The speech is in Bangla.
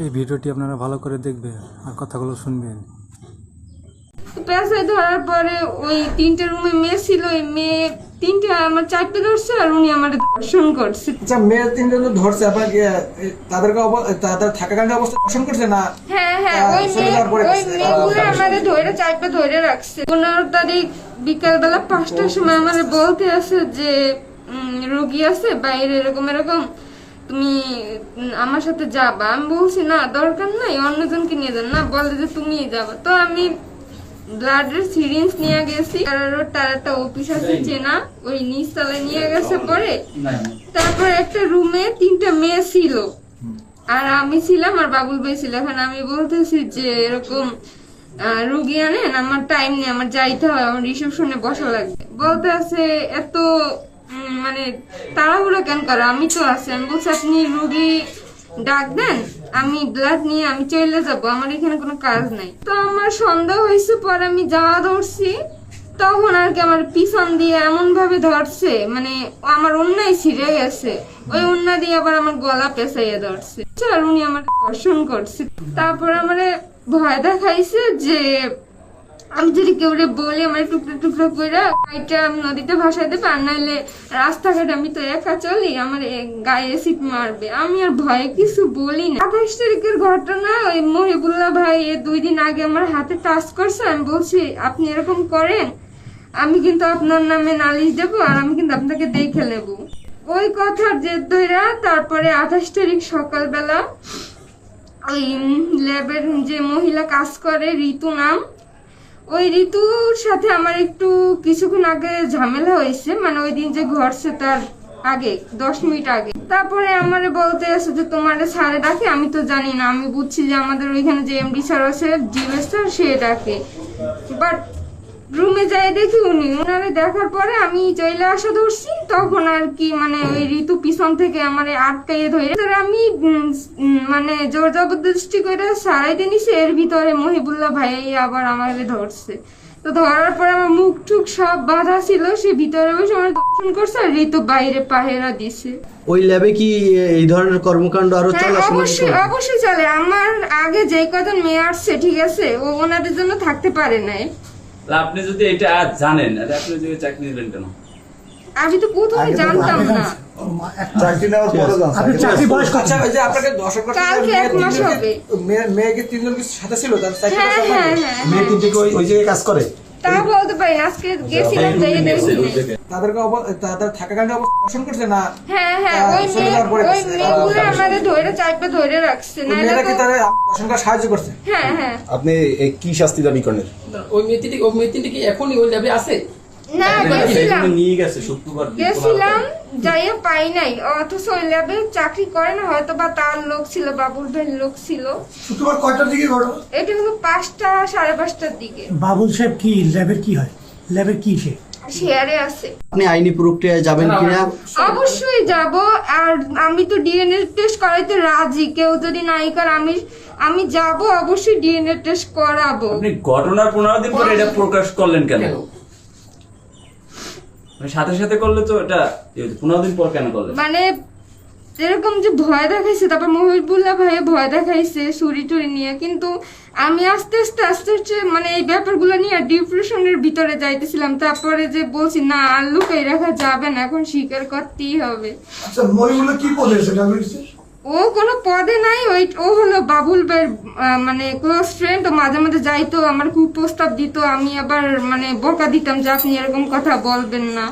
এই ভিডিওটি আপনারা ভালো করে দেখবেন আর কথাগুলো শুনবেন। পেশায় ধরার পরে ওই 3টে রুমে মেয়ে ছিল, ওই মেয়ে 3টে আমার চাপে ধরছে আর উনি আমার ধর্ষণ করছে। আচ্ছা, মেয়ে 3জন ধরছে, আপনাকে তাদেরকে তাদের থাকাকালীন অবস্থা ধর্ষণ করছে না? হ্যাঁ হ্যাঁ, ওই মেয়েগুলো আমাদের ধরে চাপে ধরে রাখছে। 15 তারিখ বিকালবেলা 5টার সময় আমাদের বলতে আছে যে রোগী আছে বাইরে, এরকম এরকম, তুমি আমার সাথে যাবা। আমি বলছি না, দরকার নাই, অন্যজনকে নিয়ে যান। না, বলে যে তুমি যাবা। তো আমি ব্লাডের সিরিঞ্জ নিয়ে গেছি, তার একটা অফিস আছে চেনা, ওই নিচতলায় নিয়ে গেছে। পরে তারপর একটা রুমে 3টে মেয়ে ছিল আর আমি ছিলাম আর বাবুল ভাই ছিল। এখন আমি বলতেছি যে এরকম রুগী আনেন, আমার টাইম নেই, আমার যাইতে হয়, আমার রিসেপশনে বসা লাগবে। বলতে আছে এত মানে তাড়াহুড়া কেন করে, আমি তো আছি। আমি বলছি আপনি রুগী ডাক দেন, আমি ব্লাড নিয়ে আমি চলে যাব, আমার এখানে কোনো কাজ নাই। তো আমার সন্দেহ হয়েছে, পরে আমি যাওয়া ধরছি, তখন আর কি আমার পিছন দিয়ে এমন ভাবে ধরছে, মানে আমার অন্যায় ছিঁড়ে গেছে, ওই অন্যায় দিয়ে আবার আমার গলা পেঁচাইয়া ধরছে আর উনি আমার ধর্ষণ করছে। তারপর আমার ভয় দেখাইছে যে আমি যদি কেউ বলি আমার টুকরো টুকরো করে গাড়িটা নদীতে ভাসাই দেবে, আর নাইলে রাস্তাঘাটে আমি তো একা চলি, আমার গায়ে এসিড মারবে। আমি আর ভয়ে কিছু বলি না। 28 তারিখের ঘটনা, ওই মহিবুল্লাহ ভাই 2 দিন আগে আমার হাতে টাচ করছে। আমি বলছি আপনি এরকম করেন, আমি কিন্তু আপনার নামে নালিশ দেবো আর আমি কিন্তু আপনাকে দেখে নেব। ওই কথার জেদ ধইরা তারপরে 28 তারিখ সকালবেলা ওই ল্যাবের যে মহিলা কাজ করে, ঋতু নাম, ওই ঋতুর সাথে আমার একটু কিছুক্ষণ আগে ঝামেলা হয়েছে, মানে ওই দিন যে ঘটছে তার আগে 10 মিনিট আগে। তারপরে আমারে বলতে আছে যে তোমার স্যারে ডাকে, আমি তো জানি না, আমি বুঝছি যে আমাদের ওইখানে যে এমডি স্যার আছে, জিএস স্যার, সে ডাকে। বাট রুমে যাই দেখি উনারে দেখার পরে আমি চলে আসা ধরছি, তখন আর কি মানে ওই ঋতু পিছন থেকে আমারে আটকাইয়ে ধরে আমি মানে জোর জবরদস্তি করে সারাই দিনিছে। এর ভিতরে মহিবুল্লাহ ভাই আবার আমাকে ধরছে। তো ধরার পরে আমার মুখ টুক সব বাধা ছিল, সে ভিতরে বসে আমার দর্শন করছে আর ঋতু বাইরে পাহেরা দিছে। ওই ল্যাবে কি এই ধরনের কর্মকাণ্ড আরো চলে? অবশ্যই চলে। আমার আগে যে কজন মেয়ে আসছে, ঠিক আছে, ও ওনাদের জন্য থাকতে পারে নাই। আপনি যদি এটা আজ জানেন, আপনি যদি চাকরি নিলেন কেন? আমি তো প্রথমে জানতাম না। চাকরি নেওয়ার পরে আপনি চাকরি বয়স কত? আচ্ছা, ওই যে আপনাকে দর্শক করতে কালকে 1 মাস হবে। মেয়েকে 3জন কি সাথে ছিল? তার চাকরি হ্যাঁ হ্যাঁ হ্যাঁ, মেয়ে তিনটে কি ওই জায়গায় কাজ করে? তা বলতে পারি না, আজকে গেছিলাম যাই দেখছি। তাদেরকে তাদের থাকাকালীন অবস্থা ধর্ষণ করছে না? হ্যাঁ হ্যাঁ, ওই মেয়েগুলো আমাদের ধরে চাপে ধরে রাখছে। মেয়েরা কি তাদের ধর্ষণ করার সাহায্য করছে? হ্যাঁ হ্যাঁ। আপনি কি শাস্তি দাবি করেন? ওই মেয়েটি কি এখনই ওই ল্যাবে আছে? না, নিয়ে গেছে শুক্রবার গেছিলাম, যাইয়া পাই নাই। অথচ ওই ল্যাবে চাকরি করে না, হয়তো বা তার লোক ছিল, বাবুল ভাইয়ের লোক ছিল। শুক্রবার কয়টার দিকে ঘটনা? এটা হলো 5টা 5:30টার দিকে। বাবুল সাহেব কি ল্যাবের কি হয়? ল্যাবের কি সে শেয়ারে আছে। আপনি আইনি প্রক্রিয়ায় যাবেন কিনা? অবশ্যই যাব। আর আমি তো ডিএনএ টেস্ট করাইতে রাজি, কেউ যদি নাই করে আমি যাব, অবশ্যই ডিএনএ টেস্ট করাবো। আপনি ঘটনার 15 দিন পরে এটা প্রকাশ করলেন কেন? সাথে সাথে করলে তো এটা 15 দিন পর কেন করলেন? মানে এরকম যে ভয় দেখাইছে, তারপর মহিবুল্লাহ ভাই ভয় দেখাইছে ছুরি টুরি নিয়ে, কিন্তু আমি আস্তে আস্তে মানে এই ব্যাপারগুলো নিয়ে ডিপ্রেশনের ভিতরে যাইতেছিলাম। তারপরে যে বলছি না, আর লুকাই রাখা যাবে না, এখন স্বীকার করতেই হবে। আচ্ছা, মহিবুল্লাহ কি বলেছে? ও কোনো পদে নাই, ও হলো বাবুল ভাইয়ের মানে ক্লোজ ফ্রেন্ড। ও মাঝে মাঝে যাইতো, আমার খুব প্রস্তাব দিত, আমি আবার মানে বকা দিতাম যে আপনি এরকম কথা বলবেন না।